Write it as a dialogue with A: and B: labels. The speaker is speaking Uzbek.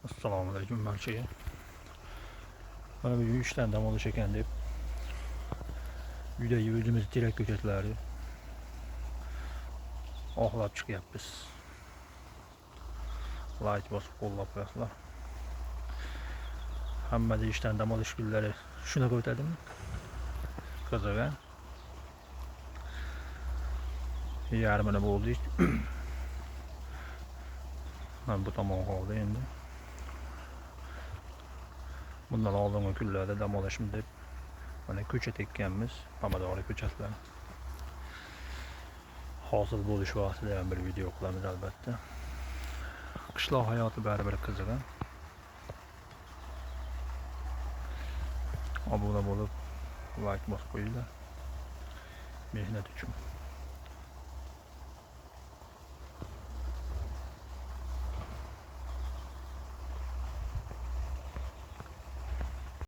A: Assalomu alaykum barchaga. Mana bugun 3 dan dam olish ekan deb uydagi o'zimiz terak ko'chatlari oqlab chiqyapmiz. Like bosib qo'llab qo'yasizlar. Hammada ishdan dam olish kunlari shunaqa o'tadimi? Qiziq a? Yarmini bo'ldik. Mana bu tomon qoldi endi. Bundan oldingi kunlarda dam olishim deb mana ko'cha tekkanmiz, pomidor ko'chatlari. Hosil bo'lish vaqtida ham bir video qilamiz albatta. Qishloq hayoti baribir qiziq. Obuna bo'lib, like bosib qo'yinglar. Mehnat uchun.